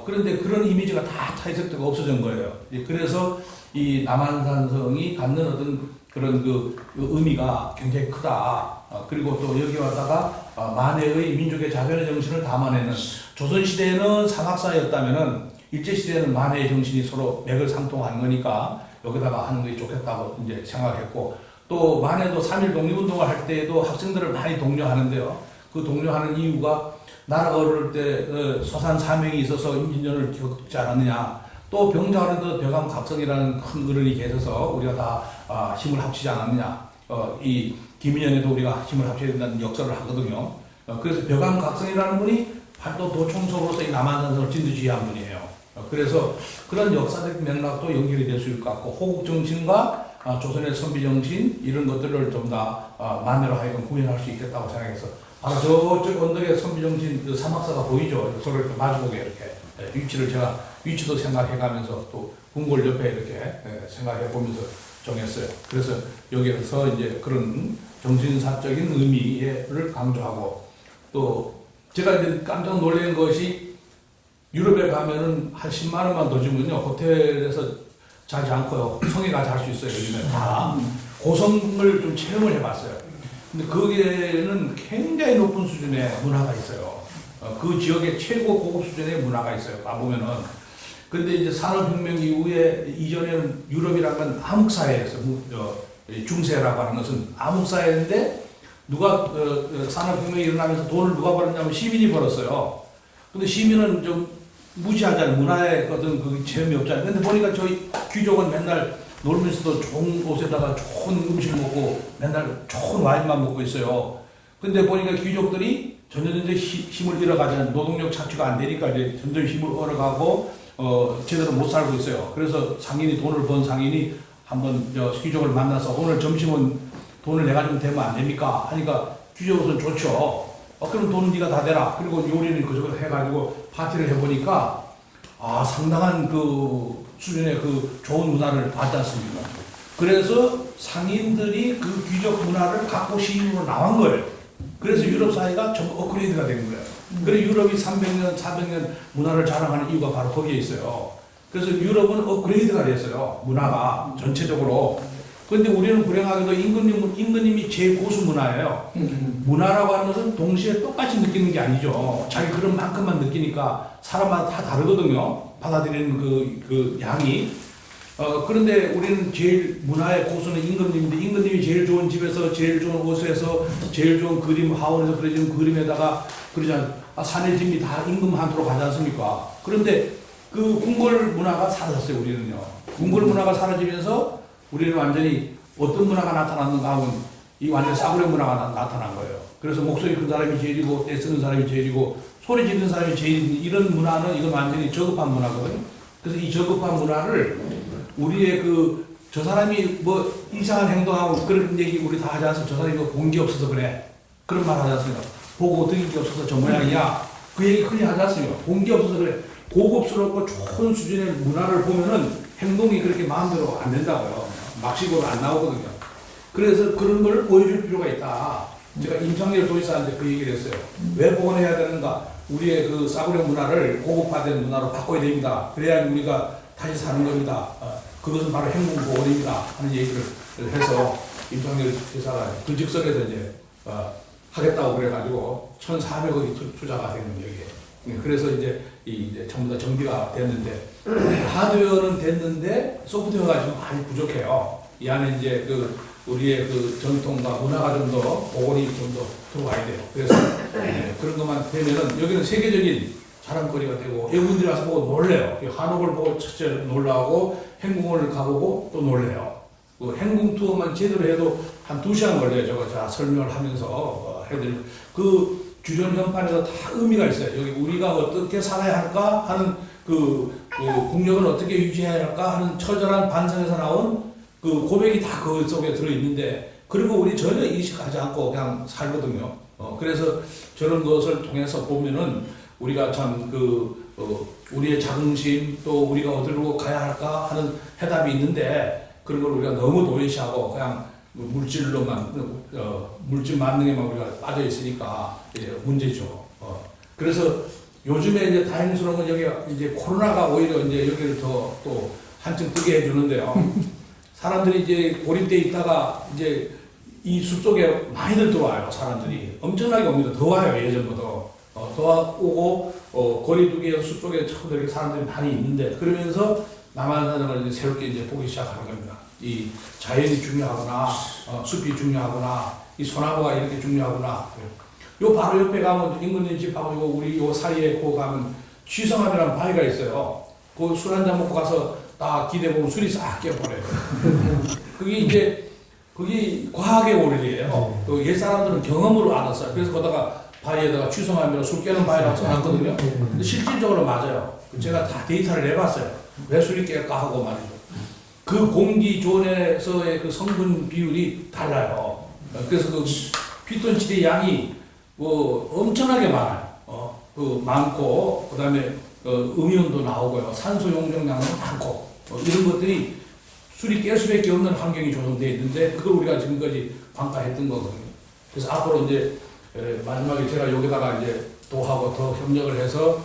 그런데 그런 이미지가 다 타이색되고 없어진 거예요. 그래서 이 남한산성이 갖는 어떤 그런 그 의미가 굉장히 크다. 그리고 또 여기 왔다가 만해의 민족의 자변의 정신을 담아내는 조선시대에는 사막사였다면은 일제시대에는 만해의 정신이 서로 맥을 상통하는 거니까 여기다가 하는 게 좋겠다고 이제 생각했고 또 만해도 3.1 독립운동을 할 때에도 학생들을 많이 독려하는데요. 그 독려하는 이유가 나라가 어려울 때 서산 사명이 있어서 임진전을 겪지 않았느냐. 또 병자하는데 벼감각성이라는 큰 어른이 계셔서 우리가 다 힘을 합치지 않았느냐. 이 김인현에도 우리가 힘을 합쳐야 된다는 역설을 하거든요. 그래서 벼감각성이라는 분이 팔도 도총석으로서 이 남한산성을 진두지휘한 분이에요. 그래서 그런 역사적 맥락도 연결이 될 수 있을 것 같고 호국정신과 조선의 선비정신 이런 것들을 좀 더 만회로 하여금 구현할 수 있겠다고 생각해서 바로 저쪽 언덕에 선비정신 그 사막사가 보이죠. 서로 이렇게 마주보게 이렇게 위치를 제가 위치도 생각해가면서 또 궁궐 옆에 이렇게 생각해 보면서 정했어요. 그래서 여기에서 이제 그런 정신사적인 의미를 강조하고 또 제가 이제 깜짝 놀란 것이 유럽에 가면은 한 10만 원만 더 주면요 호텔에서 자지 않고요 성에 가서 잘 수 있어요. 요즘에 다 고성을 좀 체험을 해봤어요. 근데 거기에는 굉장히 높은 수준의 문화가 있어요. 그 지역의 최고 고급 수준의 문화가 있어요. 가보면은. 근데 이제 산업혁명 이후에 이전에는 유럽이라는 건 암흑사회였어요. 중세라고 하는 것은 암흑사회인데 누가 산업혁명이 일어나면서 돈을 누가 벌었냐면 시민이 벌었어요. 근데 시민은 좀 무시하잖아요. 문화에 어떤 그 체험이 없잖아요. 근데 보니까 저희 귀족은 맨날 놀면서도 좋은 옷에다가 좋은 음식 먹고 맨날 좋은 와인만 먹고 있어요. 근데 보니까 귀족들이 점점 힘을 잃어가잖아요. 노동력 착취가 안 되니까 이제 점점 힘을 잃어가고 제대로 못 살고 있어요. 그래서 상인이 돈을 번 상인이 한번 귀족을 만나서 오늘 점심은 돈을 내가 좀 대면 안 됩니까? 하니까 귀족은 좋죠. 그럼 돈은 네가 다 대라. 그리고 요리는 그저거 해가지고 파티를 해보니까 상당한 그 수준의 그 좋은 문화를 받지 않습니까? 그래서 상인들이 그 귀족 문화를 갖고 시민으로 나온 거예요. 그래서 유럽 사회가 전부 업그레이드가 된 거예요. 그래서 유럽이 300년, 400년 문화를 자랑하는 이유가 바로 거기에 있어요. 그래서 유럽은 업그레이드가 됐어요. 문화가 전체적으로. 그런데 우리는 불행하게도 임금님이 제일 고수 문화예요. 문화라고 하는 것은 동시에 똑같이 느끼는 게 아니죠. 자기 그런 만큼만 느끼니까 사람마다 다 다르거든요. 받아들이는 그 양이. 그런데 우리는 제일 문화의 고수는 임금님인데 임금님이 제일 좋은 집에서 제일 좋은 옷에서 제일 좋은 그림 하원에서 그려진 그림에다가 그러잖아요. 산의 집이 다 임금한테로 가지 않습니까? 그런데 그 궁궐 문화가 사라졌어요. 우리는요. 궁궐 문화가 사라지면서 우리는 완전히 어떤 문화가 나타났는가 하면 이 완전 싸구려 문화가 나타난 거예요. 그래서 목소리 큰 사람이 제일이고 떼쓰는 사람이 제일이고 소리 지르는 사람이 제일인 이런 문화는 이건 완전히 저급한 문화거든요. 그래서 이 저급한 문화를 우리의 저 사람이 뭐 이상한 행동하고 그런 얘기 우리 다 하지 않습니까? 저 사람이 뭐 본 게 없어서 그래. 그런 말 하지 않습니까? 보고 들은 게 없어서 저 모양이야. 그 얘기 흔히 하지 않습니까? 본 게 없어서 그래. 고급스럽고 좋은 수준의 문화를 보면은 행동이 그렇게 마음대로 안 된다고요. 막식으로 안 나오거든요. 그래서 그런 걸 보여줄 필요가 있다. 제가 임창열 도지사한테 그 얘기를 했어요. 왜 복원해야 되는가? 우리의 그 싸구려 문화를 고급화된 문화로 바꿔야 됩니다. 그래야 우리가 다시 사는 겁니다. 그것은 바로 행복 복원입니다. 하는 얘기를 해서 임창열 도지사가 그 직선에서 이제 하겠다고 그래가지고 1,400억이 투자가 된 여기에. 그래서 이제 전부 다 정비가 됐는데 하드웨어는 됐는데 소프트웨어가 지금 많이 부족해요. 이 안에 이제 우리의 전통과 문화가 좀 더 복원이 좀 더 들어와야 돼요. 그래서 그런 것만 되면은 여기는 세계적인 자랑거리가 되고 외국인들이 와서 보고 놀래요. 한옥을 보고 첫째 놀라고 행궁을 가보고 또 놀래요. 그 행궁 투어만 제대로 해도 한 2시간 걸려요. 저거 설명을 하면서 해드리고 그 주전 현판에서 다 의미가 있어요. 여기 우리가 어떻게 살아야 할까 하는 국력을 어떻게 유지해야 할까 하는 처절한 반성에서 나온 그 고백이 다 그 속에 들어있는데 그리고 우리 전혀 인식하지 않고 그냥 살거든요. 그래서 저런 것을 통해서 보면은 우리가 참 우리의 자긍심 또 우리가 어디로 가야 할까 하는 해답이 있는데 그런 걸 우리가 너무 도외시하고 그냥 물질로만 물질 만능에만 우리가 빠져 있으니까 문제죠. 그래서 요즘에 이제 다행스러운 건 여기 이제 코로나가 오히려 이제 여기를 더 또 한층 뜨게 해주는데요. 사람들이 이제 고립돼 있다가 이제 이 숲속에 많이들 들어와요. 사람들이 엄청나게 옵니다. 더 와요 예전보다. 더 오고 거리두기에서 숲속에 참 사람들이 많이 있는데 그러면서 남한산을 이제 새롭게 이제 보기 시작하는 겁니다. 이 자연이 중요하구나, 숲이 중요하구나, 이 소나무가 이렇게 중요하구나. 요 바로 옆에 가면 임금님 집하고 우리 요 사이에 그 가면 취성암이라는 바위가 있어요. 그 술 한잔 먹고 가서 딱 기대 보면 술이 싹 깨버려요. 그게 이제 그게 과학의 오리예요. 옛 사람들은 경험으로 알았어요. 그래서 거기다가 바위에다가 취성암이라 술 깨는 바위라고 써놨거든요. 근데 실질적으로 맞아요. 제가 다 데이터를 내봤어요. 왜 술이 깰까 하고 말이죠. 그 공기 존에서의 그 성분 비율이 달라요. 그래서 그 피톤치드 양이 엄청나게 많아요. 많고, 그 다음에 음이온도 나오고요. 산소 용적량도 많고, 이런 것들이 술이 깰 수밖에 없는 환경이 조성되어 있는데, 그걸 우리가 지금까지 평가했던 거거든요. 그래서 앞으로 이제, 마지막에 제가 여기다가 이제 도하고 더 협력을 해서,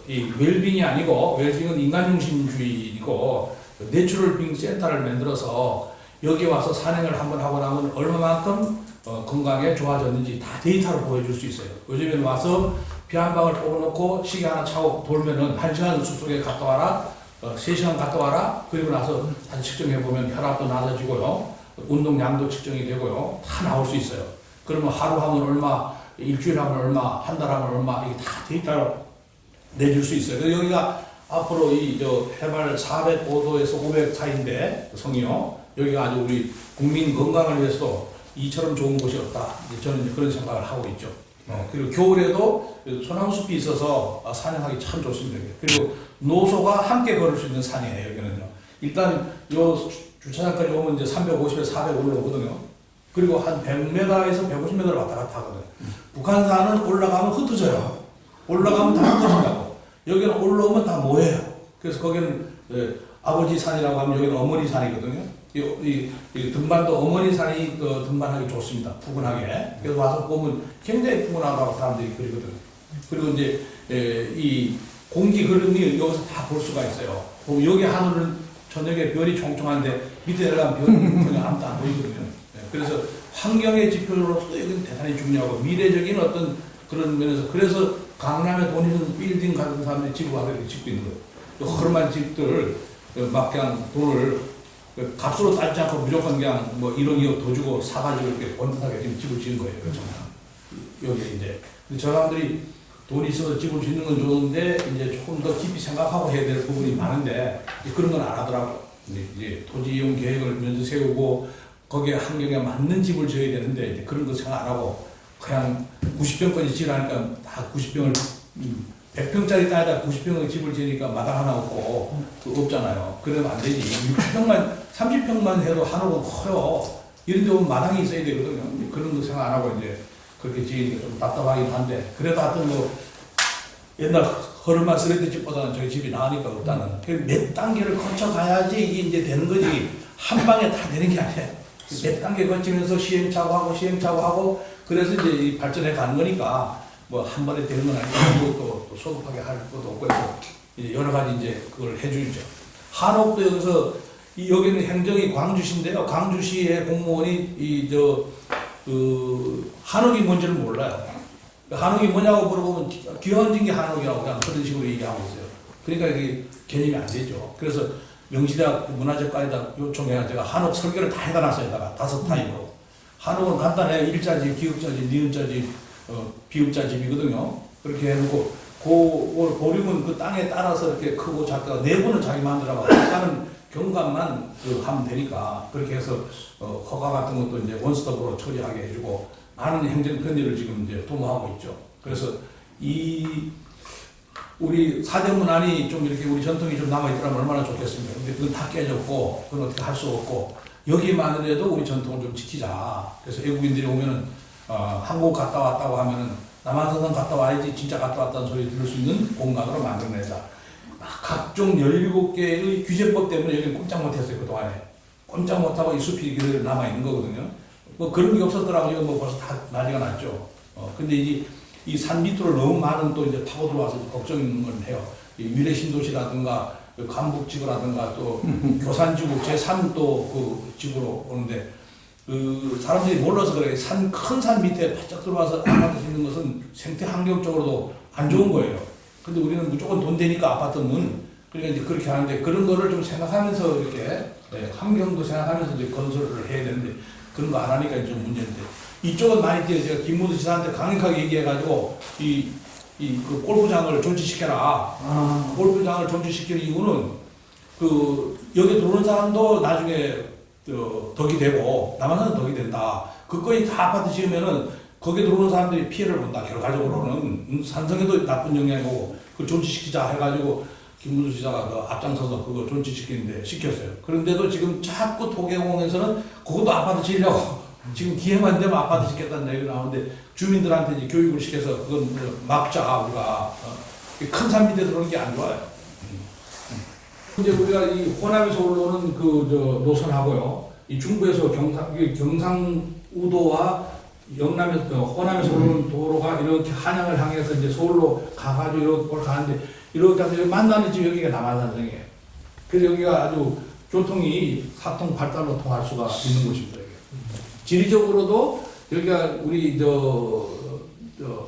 이 웰빙이 아니고, 웰빙은 인간중심주의이고, 내추럴 빙 센터를 만들어서 여기 와서 산행을 한번 하고 나면 얼마만큼 건강에 좋아졌는지 다 데이터로 보여줄 수 있어요. 요즘에는 와서 비 한 방울 뽑아놓고 시계 하나 차고 돌면은 1시간 숲속에 갔다 와라, 3시간 갔다 와라. 그리고 나서 다시 측정해 보면 혈압도 낮아지고요, 운동량도 측정이 되고요, 다 나올 수 있어요. 그러면 하루 하면 얼마, 일주일 하면 얼마, 한 달 하면 얼마, 이게 다 데이터로 내줄 수 있어요. 그래서 여기가 앞으로 이 해발 405도에서 500 사이인데 성이요. 여기가 아주 우리 국민 건강을 위해서도 이처럼 좋은 곳이 없다. 이제 저는 그런 생각을 하고 있죠. 그리고 겨울에도 소나무숲이 있어서 산행하기 참 좋습니다. 그리고 노소가 함께 걸을 수 있는 산이에요. 여기는요. 일단 요 주차장까지 오면 이제 350에서 400 올라오거든요. 그리고 한 100m에서 150m를 왔다 갔다 하거든요. 북한산은 올라가면 흩어져요. 올라가면 다 흩어진다고. 여기는 올라오면 다 모여요. 그래서 거기는 아버지 산이라고 하면 여기는 어머니 산이거든요. 이 등반도 어머니 산이 등반하기 좋습니다. 푸근하게. 그래서 와서 보면 굉장히 푸근하다고 사람들이 그러거든요. 그리고 이제 이 공기 흐름이 여기서 다 볼 수가 있어요. 그럼 여기 하늘은 저녁에 별이 총총한데 밑에 내려가면 별이 그냥 아무도 안 보이거든요. 그래서 환경의 지표로서도 여기는 대단히 중요하고 미래적인 어떤 그런 면에서, 그래서 강남에 돈 있는 빌딩 같은 사람들이 집을 와서 이렇게 짓고 있는 거예요. 허름한 집들 막 그냥 돈을 값으로 따지지 않고 무조건 그냥 뭐 1억 2억 더 주고 사가지고 이렇게 번듯하게 지금 집을 지은 거예요. 여기 이제 저 사람들이 돈이 있어서 집을 짓는 건 좋은데 이제 조금 더 깊이 생각하고 해야 될 부분이 많은데 그런 건 안 하더라고요. 이제 토지 이용 계획을 먼저 세우고 거기에 환경에 맞는 집을 지어야 되는데 이제 그런 거 생각 안 하고 그냥 90평까지 지으라니까 다 90평을 100평짜리 땅에다 90평의 집을 지으니까 마당 하나 없고 없잖아요. 그러면 안 되지. 60평만 30평만 해도 한옥은 커요. 이런 데 보면 마당이 있어야 되거든요. 그런 거 생각 안 하고 이제 그렇게 지으니까 좀 답답하긴 한데, 그래도 하여튼 뭐 옛날 허름한 쓰레기 집보다는 저희 집이 나으니까 일단은 몇 단계를 거쳐 가야지 이게 이제 되는 거지. 한 방에 다 되는 게 아니에요. 몇 단계 거치면서 시행착오하고 하고 그래서 이제 발전해 가는 거니까 뭐 한 번에 되는 건 아니고 또 소급하게 할 것도 없고 해서 이제 여러 가지 이제 그걸 해주죠. 한옥도 여기서 여기는 행정이 광주시인데요. 광주시의 공무원이 한옥이 뭔지를 몰라요. 한옥이 뭐냐고 물어보면 귀환진 게 한옥이라고 그냥 그런 식으로 얘기하고 있어요. 그러니까 이게 개념이 안 되죠. 그래서 명지대학 문화재과에다 요청해서 제가 한옥 설계를 다 해다 놨어요. 다가 5타입으로. 한옥은 간단해요. 일자집, 기읍자집, 니은자집, 비읍자집이거든요. 그렇게 해놓고 그 보름은 그 땅에 따라서 이렇게 크고 작다가 내부는 자기 마음대로 하고 약간은 경관만 하면 되니까 그렇게 해서 허가 같은 것도 이제 원스톱으로 처리하게 해주고 많은 행정 편의를 지금 이제 도모하고 있죠. 그래서 우리 사대문안이 좀 이렇게 우리 전통이 좀 남아있더라면 얼마나 좋겠습니까? 근데 그건 다 깨졌고, 그건 어떻게 할 수 없고, 여기만이라도 우리 전통을 좀 지키자. 그래서 외국인들이 오면은, 한국 갔다 왔다고 하면은, 남한산성 갔다 와야지 진짜 갔다 왔다는 소리 들을 수 있는 공간으로 만들어내자. 각종 17개의 규제법 때문에 여기는 꼼짝 못했어요, 그동안에. 꼼짝 못하고 이 숲이 그대로 남아있는 거거든요. 뭐 그런 게 없었더라고요. 뭐 벌써 다 난리가 났죠. 근데 이 산 밑으로 너무 많은 또 이제 타고 들어와서 걱정을 해요. 이 위례신도시라든가 간북지구라든가 또 교산지구 제3 또 그 지구로 오는데 그 사람들이 몰라서 그래. 큰 산 밑에 바짝 들어와서 아파트 짓는 것은 생태 환경적으로도 안 좋은 거예요. 근데 우리는 무조건 돈 되니까 아파트는 그러니까 이제 그렇게 하는데 그런 거를 좀 생각하면서 이렇게 환경도 생각하면서 이제 건설을 해야 되는데 그런 거 안 하니까 좀 문제인데. 이쪽은 많이 뛰어 제가 김문수 지사한테 강력하게 얘기해가지고 그 골프장을 존치시켜라. 골프장을 존치시키는 이유는 그 여기 들어오는 사람도 나중에 덕이 되고 남한산은 덕이 된다. 그거에 다 아파트 지으면은 거기에 들어오는 사람들이 피해를 본다. 결과적으로는 산성에도 나쁜 영향이 오고 그걸 존치시키자 해가지고 김문수 지사가 그 앞장서서 그거 존치시키는데 시켰어요. 그런데도 지금 자꾸 토계공원에서는 그것도 아파트 지으려고 지금 기회만 되면 아파트 짓겠다는 얘기가 나오는데 주민들한테 이제 교육을 시켜서 그건 막자 우리가 큰 산 밑에 들어오는 게 안 좋아요. 이제 우리가 이 호남에서 올라오는 그 노선하고요, 이 중부에서 경상우도와 영남에서 호남에서 올라오는 도로가 이렇게 한양을 향해서 이제 서울로 가가지고 이렇게 가는데 이렇게 해서 만나는 집 여기가 남한산성이에요. 그래서 여기가 아주 교통이 사통 발달로 통할 수가 있는 곳입니다. 지리적으로도 여기가 우리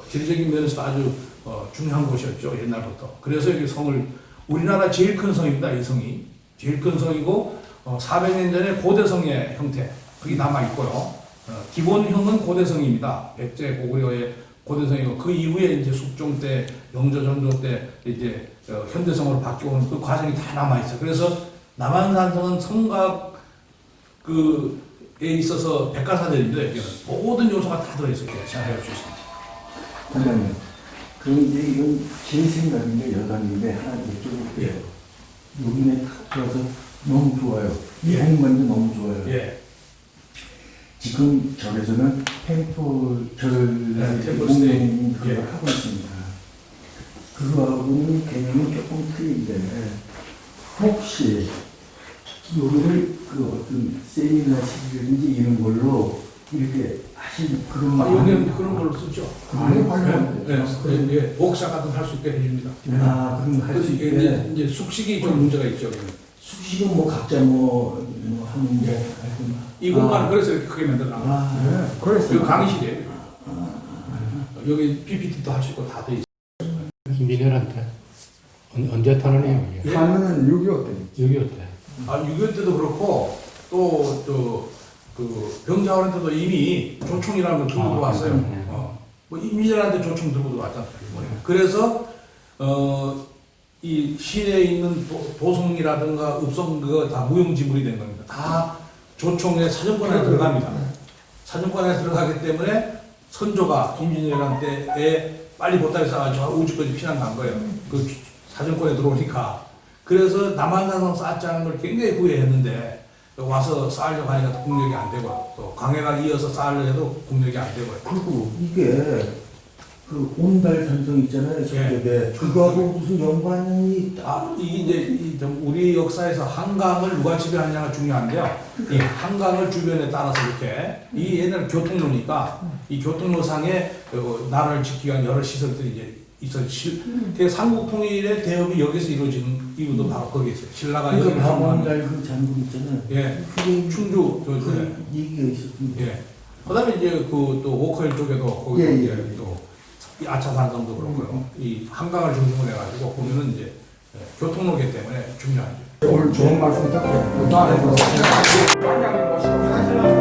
지리적인 면에서 아주 중요한 곳이었죠, 옛날부터. 그래서 여기 성을, 우리나라 제일 큰 성입니다, 이 성이. 제일 큰 성이고, 400년 전에 고대성의 형태, 그게 남아있고요. 기본형은 고대성입니다. 백제 고구려의 고대성이고, 그 이후에 이제 숙종 때, 영조, 전조 때 이제 현대성으로 바뀌어오는 그 과정이 다 남아있어요. 그래서 남한산성은 성곽 에 있어서 백과사전인데, 여기는 모든 요소가 다 들어있어요. 이렇게 생각해 볼 수 있습니다. 관장님, 그럼 이제 이건 제 생각인데 여담인데 하나 여쭤볼게요. 예. 여기에 탁 들어서 너무 좋아요. 예. 공간도 너무 좋아요. 예. 지금 절에서는 템플 네, 템플 스테이. 공연 그걸 예. 하고 있습니다. 그거하고는 개념이 조금 틀린데 혹시 여기를 그 어떤 세미나실이라든지 이런 걸로 이렇게 하신 그런 여기는 그런 걸로 쓰죠. 많이 활용하는데. 예, 옥사 같은 거 할 수 있게 해줍니다. 그럼 할 수 그래서 있게 이제 숙식이 좀 문제가 있죠. 여기는. 수식은 뭐 각자 뭐 하는데 하여튼 이 공간을 그래서 이렇게 크게 만들어놨어요. 네, 그래서 여기 강의실이에요. 여기 PPT도 할 수 있고 다 돼 있어요. 민혈한테 언제 타느냐 이게 하면은 6.25 때. 6.25 때 6.25 때도 그렇고 또 그 병자호란 때도 이미 조총이라는 걸 들고 들어왔어요. 뭐 임진왜란때 조총 들고 들어왔잖아요. 그래서 이 시내에 있는 도성이라든가 읍성 그거 다 무용지물이 된 겁니다. 다 조총의 사정권 안에 들어갑니다. 사정권 안에 들어가기 때문에 선조가 임진왜란 때에 빨리 보따리 싸가지고 우주까지 피난 간 거예요. 그 사정권에 들어오니까. 그래서 남한산성 쌓자는 걸 굉장히 후회했는데 와서 쌓으려고 하니까 국력이 안 되고 또 광해가 이어서 쌓으려 해도 국력이 안 되고요. 그리고 이게 그 온달산성 있잖아요 저쪽에 그거하고 무슨 연관이 이게 좀 우리 역사에서 한강을 누가 지배하느냐가 중요한데요. 이 한강을 주변에 따라서 이렇게 이 옛날 교통로니까 이 교통로상에 나라를 지키기 위한 여러 시설들이 이제 있어요. 삼국통일의 대업이 여기서 이루어지는 이유도 바로 거기에 있어요. 신라가 여기를 방원달 그 장군 있잖아요. 예, 그게 충주 그 얘기가 있었습니다. 예. 그다음에 이제 그 또 워커힐 쪽에도 거기 예, 이제 예. 또 이 아차산성도 그렇고요. 이 한강을 중심으로 해가지고 보면은 이제 교통로기 때문에 중요하죠. 오늘 좋은 말씀 듣고 또 다음에 또 관장님 모시고